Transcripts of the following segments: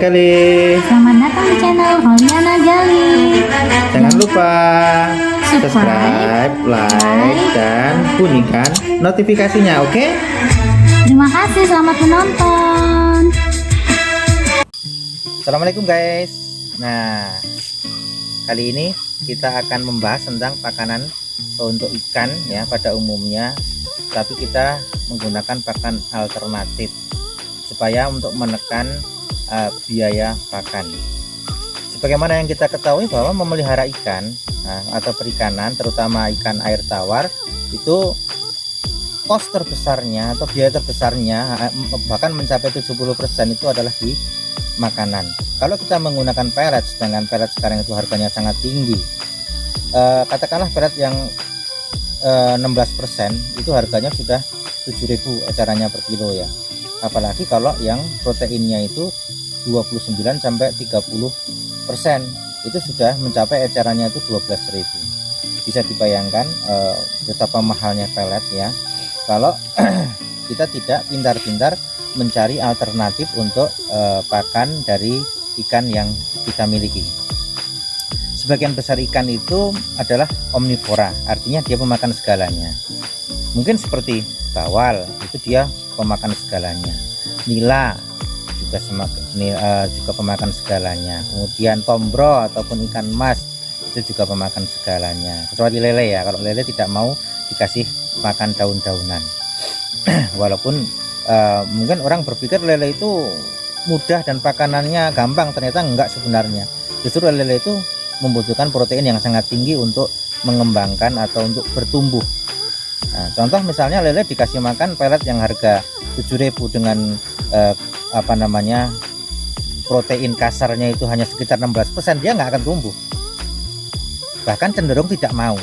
kali. Selamat datang di channel Holiana Jali. Jangan lupa subscribe, like, dan bunyikan notifikasinya, oke? Terima kasih, selamat menonton. Assalamualaikum guys. Nah, kali ini kita akan membahas tentang makanan untuk ikan ya pada umumnya, tapi kita menggunakan pakan alternatif supaya untuk menekan biaya pakan. Sebagaimana yang kita ketahui bahwa memelihara ikan atau perikanan, terutama ikan air tawar, itu kos terbesarnya atau biaya terbesarnya bahkan mencapai 70% itu adalah di makanan. Kalau kita menggunakan pelet, sedangkan pelet sekarang itu harganya sangat tinggi, katakanlah pelet yang 16% itu harganya sudah 7.000 ecerannya per kilo ya. Apalagi kalau yang proteinnya itu 29 sampai 30% itu sudah mencapai ecerannya itu 12.000. Bisa dibayangkan betapa mahalnya pelet ya kalau kita tidak pintar-pintar mencari alternatif untuk pakan dari ikan yang kita miliki. Sebagian besar ikan itu adalah omnivora, artinya dia pemakan segalanya. Mungkin seperti bawal, itu dia pemakan segalanya. Nila juga pemakan segalanya. Kemudian tombro ataupun ikan mas itu juga pemakan segalanya. Kecuali lele ya, kalau lele tidak mau dikasih makan daun-daunan. Walaupun mungkin orang berpikir lele itu mudah dan pakanannya gampang, ternyata enggak sebenarnya. Justru lele itu membutuhkan protein yang sangat tinggi untuk mengembangkan atau untuk bertumbuh. Nah, contoh misalnya lele dikasih makan pelet yang harga 7.000 dengan protein kasarnya itu hanya sekitar 16%, dia nggak akan tumbuh, bahkan cenderung tidak mau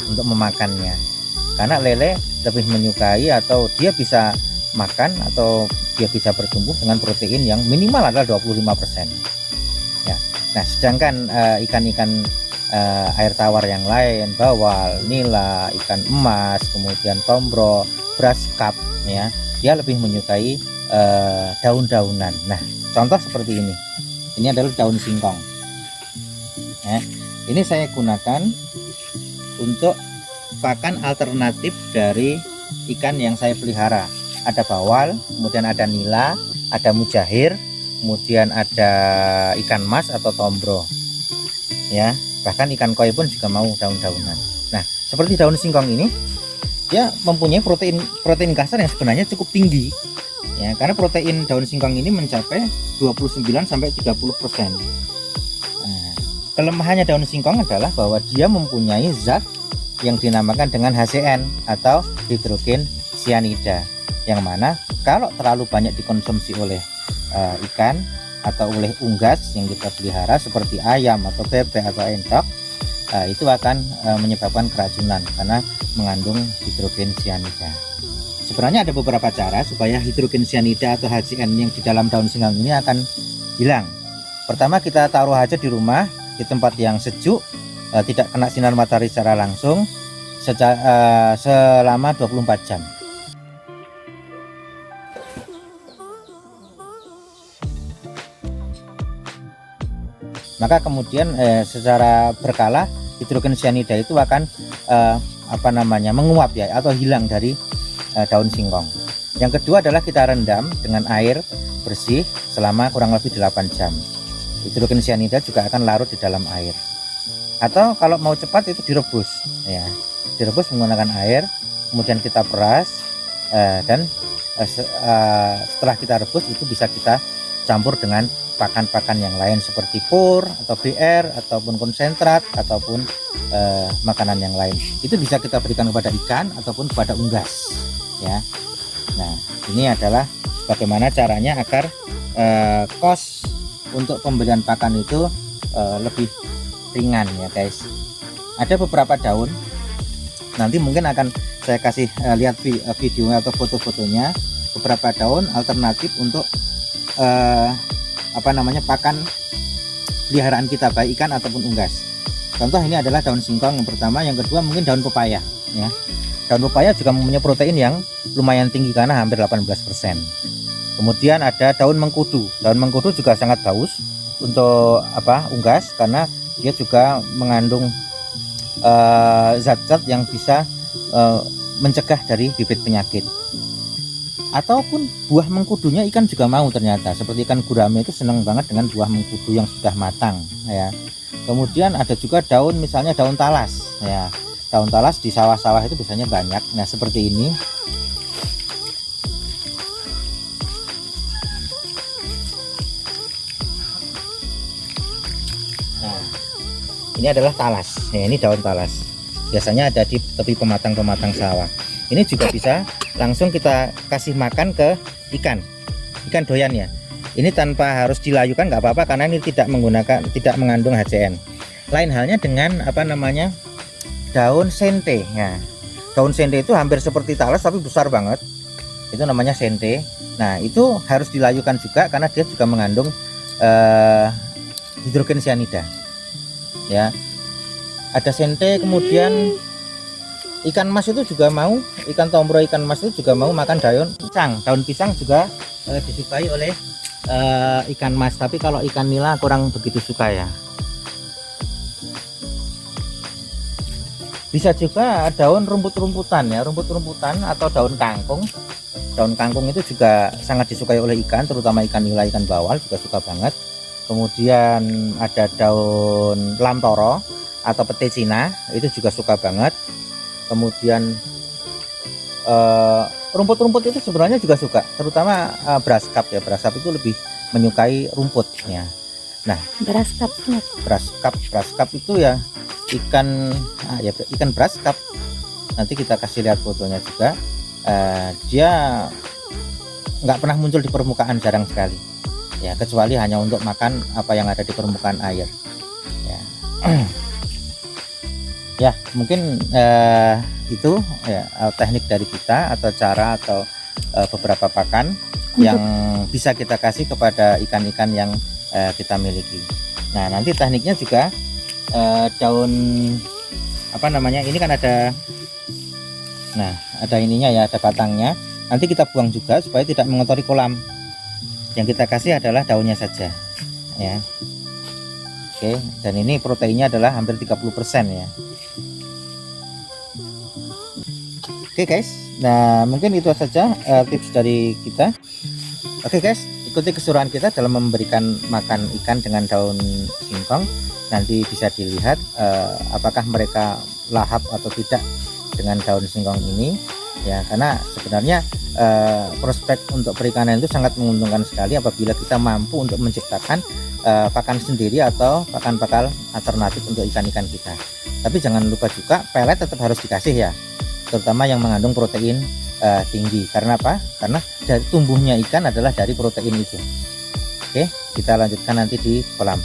untuk memakannya, karena lele lebih menyukai atau dia bisa makan atau dia bisa bertumbuh dengan protein yang minimal adalah 25% ya. Nah, sedangkan ikan-ikan air tawar yang lain, bawal, nila, ikan emas, kemudian tombro, brass cup ya, dia lebih menyukai daun-daunan. Nah, contoh seperti ini. Ini adalah daun singkong. Ya, ini saya gunakan untuk pakan alternatif dari ikan yang saya pelihara. Ada bawal, kemudian ada nila, ada mujahir, kemudian ada ikan mas atau tombro. Ya, bahkan ikan koi pun juga mau daun-daunan. Nah, seperti daun singkong ini, dia mempunyai protein kasar yang sebenarnya cukup tinggi. Ya, karena protein daun singkong ini mencapai 29 sampai 30%. Nah, kelemahannya daun singkong adalah bahwa dia mempunyai zat yang dinamakan dengan HCN atau hidrogen cyanida, yang mana kalau terlalu banyak dikonsumsi oleh ikan atau oleh unggas yang kita pelihara seperti ayam atau bebek atau entok, itu akan menyebabkan keracunan karena mengandung hidrogen cyanida. Sebenarnya ada beberapa cara supaya hidrogen cyanida atau HCN yang di dalam daun singkong ini akan hilang. Pertama, kita taruh aja di rumah di tempat yang sejuk, tidak kena sinar matahari secara langsung selama 24 jam. Maka kemudian secara berkala hidrogen cyanida itu akan menguap ya atau hilang dari daun singkong. Yang kedua adalah kita rendam dengan air bersih selama kurang lebih 8 jam. Hidrogen cyanida juga akan larut di dalam air. Atau kalau mau cepat itu direbus ya. Direbus menggunakan air, kemudian kita peras dan setelah kita rebus itu bisa kita campur dengan pakan-pakan yang lain seperti pur atau BR ataupun konsentrat ataupun makanan yang lain. Itu bisa kita berikan kepada ikan ataupun kepada unggas ya. Nah, ini adalah bagaimana caranya agar kos untuk pembelian pakan itu lebih ringan ya guys. Ada beberapa daun, nanti mungkin akan saya kasih lihat video atau foto-fotonya, beberapa daun alternatif untuk pakan peliharaan kita, baik ikan ataupun unggas. Contoh ini adalah daun singkong yang pertama, yang kedua mungkin daun pepaya ya. Daun pepaya juga mempunyai protein yang lumayan tinggi karena hampir 18%. Kemudian ada daun mengkudu. Daun mengkudu juga sangat bagus untuk unggas, karena dia juga mengandung zat-zat yang bisa mencegah dari bibit penyakit. Ataupun buah mengkudunya ikan juga mau ternyata, seperti ikan gurame itu senang banget dengan buah mengkudu yang sudah matang ya. Kemudian ada juga daun, misalnya daun talas ya. Daun talas di sawah-sawah itu biasanya banyak. Nah seperti ini. Nah ini adalah talas ya, ini daun talas biasanya ada di tepi pematang sawah. Ini juga bisa langsung kita kasih makan ke ikan doyan ya. Ini tanpa harus dilayukan nggak apa-apa, karena ini tidak mengandung HCN. Lain halnya dengan daun sente ya. Daun sente itu hampir seperti talas tapi besar banget, itu namanya sente. Nah itu harus dilayukan juga, karena dia juga mengandung hidrogen cyanida ya. Ada sente, kemudian ikan mas itu juga mau, ikan tombro ikan mas itu juga mau makan daun pisang. Daun pisang juga disukai oleh ikan mas, tapi kalau ikan nila kurang begitu suka ya. Bisa juga daun rumput-rumputan ya, rumput-rumputan atau daun kangkung. Daun kangkung itu juga sangat disukai oleh ikan, terutama ikan nila, ikan bawal juga suka banget. Kemudian ada daun lamtoro atau pete Cina, itu juga suka banget. Kemudian rumput-rumput itu sebenarnya juga suka, terutama beras kap ya. Beras kap itu lebih menyukai rumput ya. Nah Beras kap itu ya ikan beras kap. Nanti kita kasih lihat fotonya juga. Dia nggak pernah muncul di permukaan, jarang sekali ya, kecuali hanya untuk makan apa yang ada di permukaan air ya. Ya mungkin itu ya teknik dari kita, atau cara, atau beberapa pakan yang bisa kita kasih kepada ikan-ikan yang kita miliki. Nah nanti tekniknya juga daun ini kan ada, nah ada ininya ya, ada batangnya. Nanti kita buang juga supaya tidak mengotori kolam. Yang kita kasih adalah daunnya saja ya. Oke, dan ini proteinnya adalah hampir 30% ya. Oke guys, nah mungkin itu saja tips dari kita. Oke guys, ikuti keseruan kita dalam memberikan makan ikan dengan daun singkong. Nanti bisa dilihat apakah mereka lahap atau tidak dengan daun singkong ini ya, karena sebenarnya prospek untuk perikanan itu sangat menguntungkan sekali apabila kita mampu untuk menciptakan pakan sendiri atau pakan bakal alternatif untuk ikan-ikan kita. Tapi jangan lupa juga pelet tetap harus dikasih ya, terutama yang mengandung protein tinggi. Karena apa? Karena dari tumbuhnya ikan adalah dari protein itu. Oke, kita lanjutkan nanti di kolam.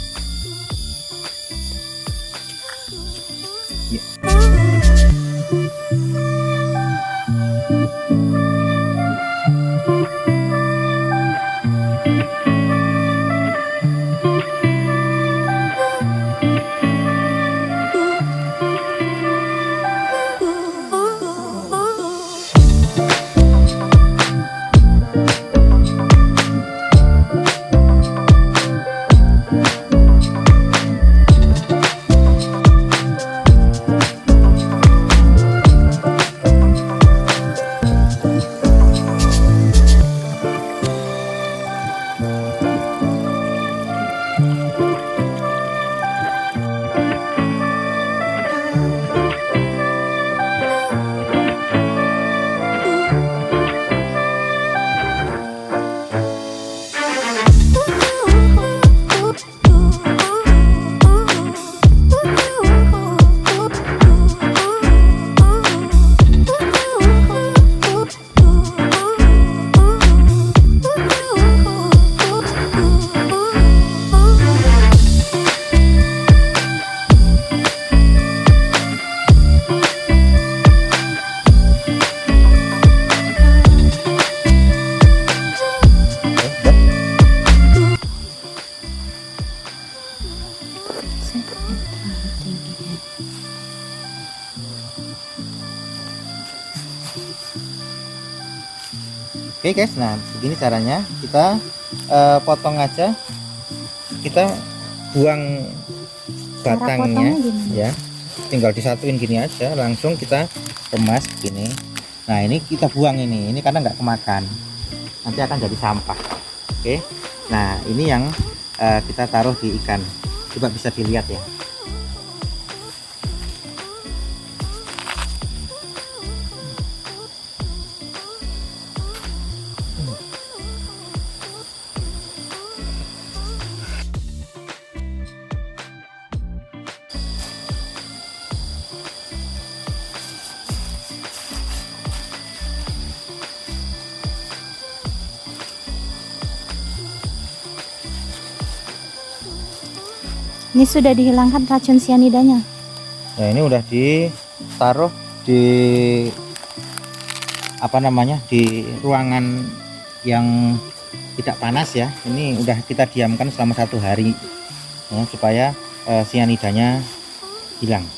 Oke guys, nah begini caranya. Kita potong aja, kita buang Cara batangnya potongnya gimana? ya, tinggal disatuin gini aja, langsung kita kemas gini. Nah ini kita buang ini karena nggak kemakan, nanti akan jadi sampah. Oke, nah ini yang kita taruh di ikan, coba bisa dilihat ya. Ini sudah dihilangkan racun sianidanya. Nah ini udah ditaruh di apa namanya, di ruangan yang tidak panas ya. Ini udah kita diamkan selama 1 hari ya, supaya sianidanya hilang.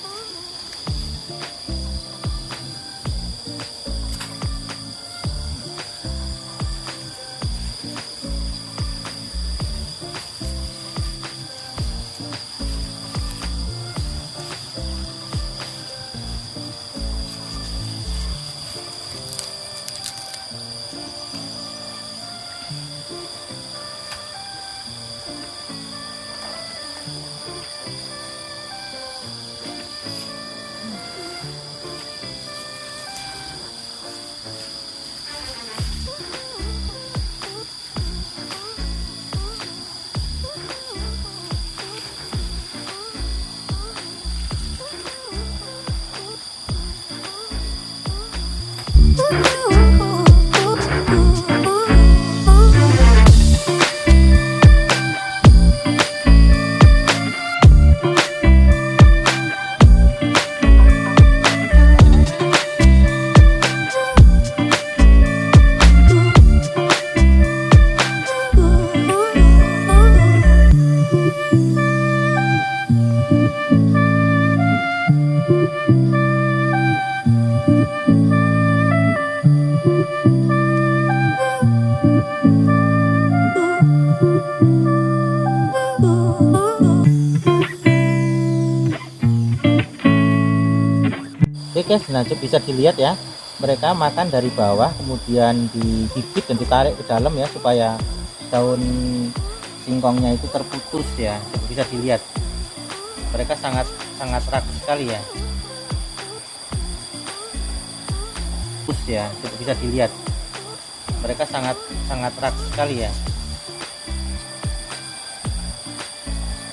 Oke guys, nah bisa dilihat ya, mereka makan dari bawah kemudian digigit dan ditarik ke dalam ya, supaya daun singkongnya itu terputus ya. Bisa dilihat mereka sangat rakus sekali ya, putus ya. Bisa dilihat mereka sangat rakus sekali ya.